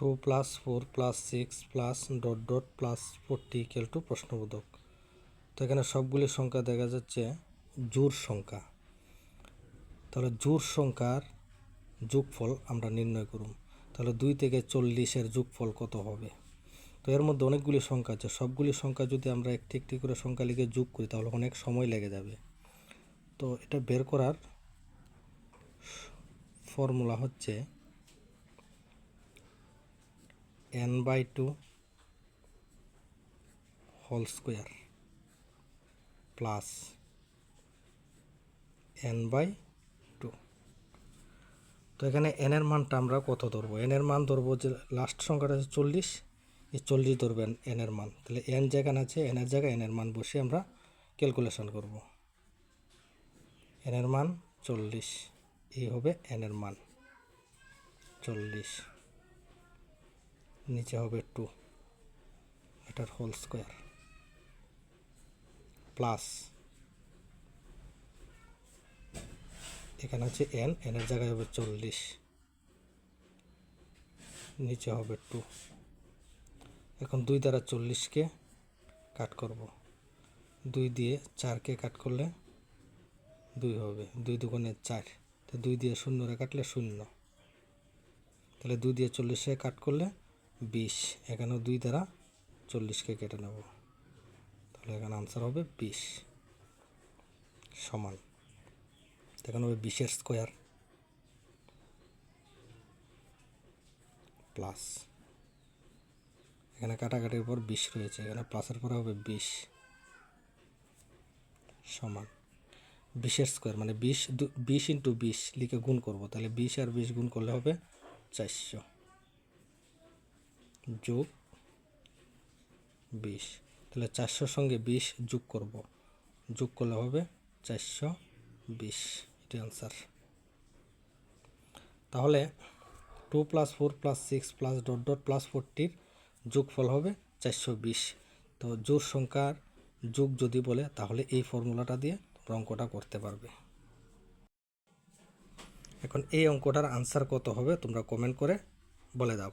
2 + 4 + 6 + ... +40 = প্রশ্নবোধক। তো এখানে সবগুলি সংখ্যা দেখা যাচ্ছে জোড় সংখ্যা। তাহলে জোড় সংখ্যার যোগফল আমরা নির্ণয় করব। তাহলে 2 থেকে 40-এর যোগফল কত হবে? তো এর মধ্যে অনেকগুলি সংখ্যা আছে, সবগুলি সংখ্যা যদি আমরা একটি একটি করে সংখ্যা লিখে যোগ করি তাহলে অনেক সময় লেগে যাবে। তো এটা বের করার ফর্মুলা হচ্ছে n/2 whole square plus n/2। তো এখানে n এর মানটা আমরা কত ধরবো? n এর মান ধরবো যে লাস্ট সংখ্যাটা আছে 40, এই 40 ধরবেন n এর মান। তাহলে n যেখানে আছে n এর জায়গায় n এর মান বসে আমরা ক্যালকুলেশন করব। n এর মান 40, এই হবে n এর মান 40, নিচে হবে 2 এটার হোল স্কোয়ার প্লাস এখানে হচ্ছে n এর জায়গায় হবে 40, নিচে হবে 2। এখন 2 দ্বারা 40-কে কাট করব, 2 দিয়ে 4-কে কাট করলে 2 হবে, 2 দুগুণে 4, তো 2 দিয়ে 0-রে কাটলে 0, তাহলে 2 দিয়ে 40-কে কাট করলে 20, এখানেও 2 দ্বারা 40-কে কেটে নেব, তাহলে এখানে আনসার হবে 20 সমান, এখানে হবে 20-এর স্কোয়ার প্লাস এখানে কাটাকাটির পর 20 রয়েছে, এখানে প্লাসের পরে হবে 20 সমান 20-এর স্কোয়ার মানে 20 × 20 লিখে গুণ করব, তাহলে 20 আর 20 গুণ করলে হবে 400 যোগ 20, তাহলে 400-র সঙ্গে 20 যোগ করব, যোগ করলে হবে 420, এটি আনসার। তাহলে 2 + 4 + 6 + ... +40-র যোগফল হবে 420। তো জোড় সংখ্যার যোগ যদি বলে তাহলে এই ফর্মুলাটা দিয়ে অঙ্কটা করতে পারবে। এখন এই অঙ্কটার আনসার কত হবে তোমরা কমেন্ট করে বলে দাও।